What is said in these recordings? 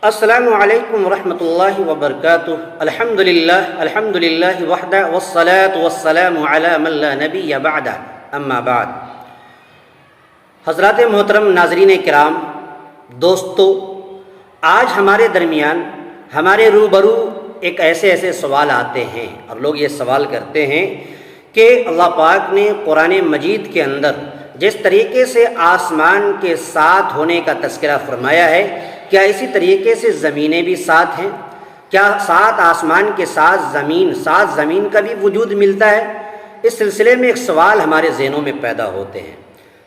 السلام علیکم ورحمۃ اللہ وبرکاتہ۔ الحمد للہ وحدہ والصلاة والسلام علی من لا نبی بعدہ، اما بعد۔ حضرات محترم ناظرین کرام، دوستو، آج ہمارے درمیان ہمارے روبرو ایک ایسے سوال آتے ہیں اور لوگ یہ سوال کرتے ہیں کہ اللہ پاک نے قرآن مجید کے اندر جس طریقے سے آسمان کے ساتھ ہونے کا تذکرہ فرمایا ہے، کیا اسی طریقے سے زمینیں بھی ساتھ ہیں؟ کیا ساتھ آسمان کے ساتھ زمین کا بھی وجود ملتا ہے؟ اس سلسلے میں ایک سوال ہمارے ذہنوں میں پیدا ہوتے ہیں۔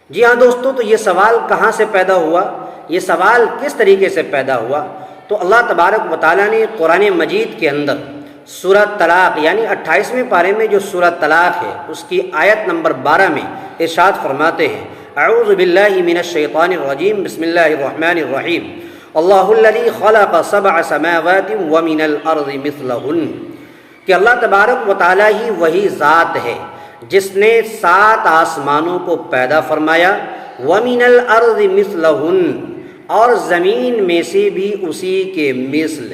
جی ہاں دوستو، تو یہ سوال کہاں سے پیدا ہوا؟ یہ سوال کس طریقے سے پیدا ہوا؟ تو اللہ تبارک و تعالیٰ نے قرآن مجید کے اندر سورہ طلاق یعنی 28ویں پارے میں جو سورہ طلاق ہے، اس کی آیت نمبر 12 میں ارشاد فرماتے ہیں، اعوذ باللہ من الشیطان الرجیم، بسم اللہ الرحمن الرحیم، اللہ الذی خلق سبع سماوات ومن الارض مثلہن، کہ اللہ تبارک و تعالیٰ ہی وہی ذات ہے جس نے 7 آسمانوں کو پیدا فرمایا، ومن الارض مثلہن، اور زمین میں سے بھی اسی کے مثل۔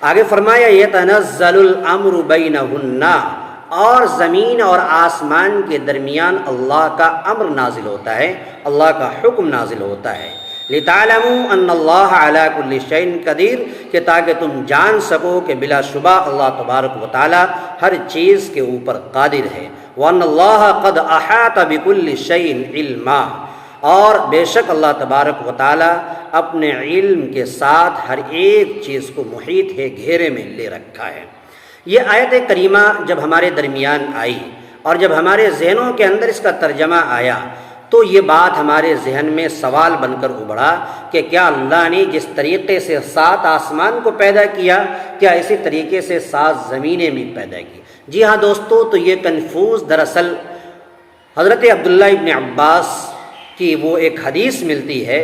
آگے فرمایا یتنزل الامر بینہن، اور زمین اور آسمان کے درمیان اللہ کا امر نازل ہوتا ہے، اللہ کا حکم نازل ہوتا ہے، لِتَعْلَمُوا أَنَّ اللَّهَ عَلَىٰ كُلِّ شَيْءٍ قَدِيرٌ، کہ تاکہ تم جان سکو کہ بلا شبہ اللہ تبارک و تعالی ہر چیز کے اوپر قادر ہے، وَأَنَّ اللَّهَ قَدْ أَحَاطَ بِكُلِّ شَيْءٍ عِلْمًا، اور بے شک اللہ تبارک و تعالی اپنے علم کے ساتھ ہر ایک چیز کو محیط ہے، گھیرے میں لے رکھا ہے۔ یہ آیت کریمہ جب ہمارے درمیان آئی اور جب ہمارے ذہنوں کے اندر اس کا ترجمہ آیا تو یہ بات ہمارے ذہن میں سوال بن کر ابھرا کہ کیا اللہ نے جس طریقے سے 7 آسمان کو پیدا کیا، کیا اسی طریقے سے 7 زمینیں بھی پیدا کی؟ جی ہاں دوستو، تو یہ کنفیوز دراصل حضرت عبداللہ ابن عباس کی وہ ایک حدیث ملتی ہے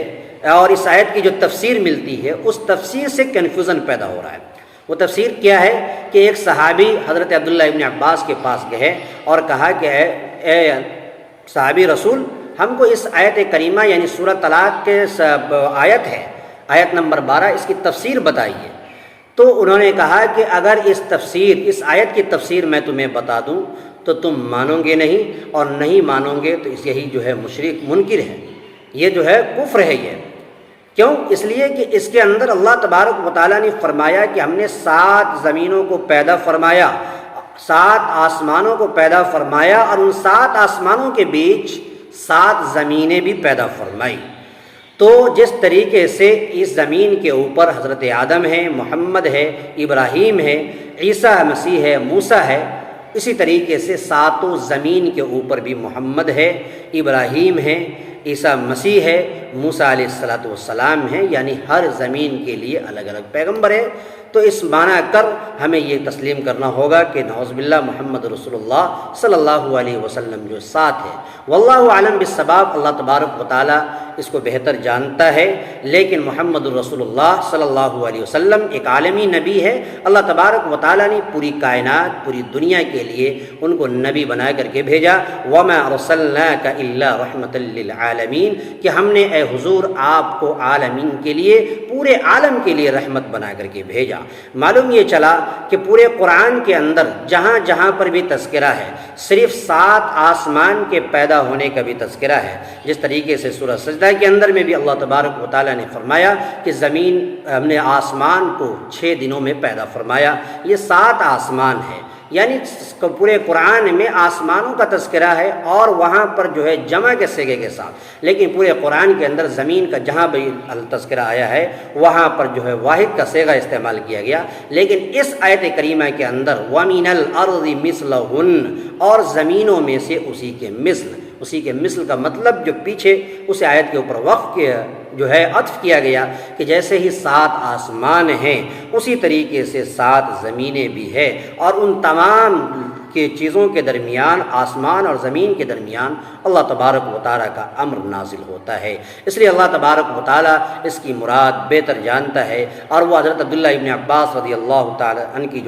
اور اس آیت کی جو تفسیر ملتی ہے اس تفسیر سے کنفیوژن پیدا ہو رہا ہے۔ وہ تفسیر کیا ہے کہ ایک صحابی حضرت عبداللہ ابن عباس کے پاس گئے اور کہا کہ اے صحابی رسول، ہم کو اس آیت کریمہ یعنی سورہ طلاق کے آیت ہے، آیت نمبر 12، اس کی تفسیر بتائیے۔ تو انہوں نے کہا کہ اگر اس آیت کی تفسیر میں تمہیں بتا دوں تو تم مانو گے نہیں، اور نہیں مانو گے تو یہی جو ہے مشرک منکر ہے، یہ جو ہے کفر ہے۔ یہ کیوں؟ اس لیے کہ اس کے اندر اللہ تبارک و تعالیٰ نے فرمایا کہ ہم نے 7 زمینوں کو پیدا فرمایا، 7 آسمانوں کو پیدا فرمایا، اور ان 7 آسمانوں کے بیچ 7 زمینیں بھی پیدا فرمائی۔ تو جس طریقے سے اس زمین کے اوپر حضرت آدم ہے، محمد ہے، ابراہیم ہے، عیسیٰ مسیح ہے، موسیٰ ہے، اسی طریقے سے 7 زمین کے اوپر بھی محمد ہے، ابراہیم ہے، عیسیٰ مسیح ہے، موسیٰ علیہ السلام ہے، یعنی ہر زمین کے لیے الگ الگ پیغمبر ہے۔ تو اس معنی کر ہمیں یہ تسلیم کرنا ہوگا کہ نعوذ باللہ محمد رسول اللہ صلی اللہ علیہ وسلم جو ساتھ ہے، واللہ عالم بالصواب، اللہ تبارک و تعالی اس کو بہتر جانتا ہے، لیکن محمد رسول اللہ صلی اللہ علیہ وسلم ایک عالمی نبی ہے۔ اللہ تبارک و تعالی نے پوری کائنات، پوری دنیا کے لیے ان کو نبی بنا کر کے بھیجا، وما ارسلناک الا رحمۃ للعالمین، کہ ہم نے اے حضور آپ کو عالمین کے لیے، پورے عالم کے لیے رحمت بنا کر کے بھیجا۔ معلوم یہ چلا کہ پورے قرآن کے اندر جہاں جہاں پر بھی تذکرہ ہے، صرف 7 آسمان کے پیدا ہونے کا بھی تذکرہ ہے۔ جس طریقے سے سورہ سجدہ کے اندر میں بھی اللہ تبارک و تعالیٰ نے فرمایا کہ زمین ہم نے آسمان کو 6 دنوں میں پیدا فرمایا، یہ 7 آسمان ہے، یعنی پورے قرآن میں آسمانوں کا تذکرہ ہے اور وہاں پر جو ہے جمع کے صیغے کے ساتھ، لیکن پورے قرآن کے اندر زمین کا جہاں بھی تذکرہ آیا ہے وہاں پر جو ہے واحد کا صیغہ استعمال کیا گیا۔ لیکن اس آیت کریمہ کے اندر وَمِنَ الْأَرْضِ مِثْلَهُنَّ، اور زمینوں میں سے اسی کے مثل کا مطلب جو پیچھے اس آیت کے اوپر وقف کیا جو ہے عطف کیا گیا کہ جیسے ہی 7 آسمان ہیں اسی طریقے سے 7 زمینیں بھی ہے، اور ان تمام کے چیزوں کے درمیان، آسمان اور زمین کے درمیان اللہ تبارک و تعالیٰ کا امر نازل ہوتا ہے۔ اس لیے اللہ تبارک و تعالیٰ اس کی مراد بہتر جانتا ہے، اور وہ حضرت عبداللہ ابن عباس رضی اللہ تعالیٰ عنہ کی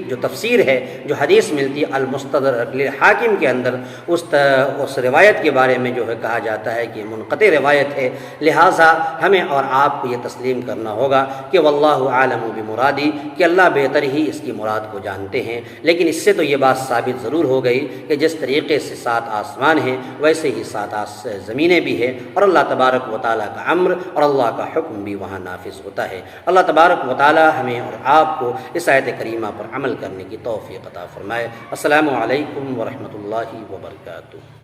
جو تفسیر ہے، جو حدیث ملتی ہے المستدرک للحاکم کے اندر، اس روایت کے بارے میں جو ہے کہا جاتا ہے کہ منقطع روایت ہے، لہٰذا ہمیں اور آپ کو یہ تسلیم کرنا ہوگا کہ واللہ عالم بمرادی، کہ اللہ بہتر ہی اس کی مراد کو جانتے ہیں۔ لیکن اس سے تو یہ بات ثابت ضرور ہو گئی کہ جس طریقے سے 7 آسمان ہیں ویسے ہی 7 زمینیں بھی ہیں، اور اللہ تبارک و تعالیٰ کا امر اور اللہ کا حکم بھی وہاں نافذ ہوتا ہے۔ اللہ تبارک و تعالیٰ ہمیں اور آپ کو اس آیت کریمہ پر عمل کرنے کی توفیق عطا فرمائے۔ السلام علیکم ورحمۃ اللہ وبرکاتہ۔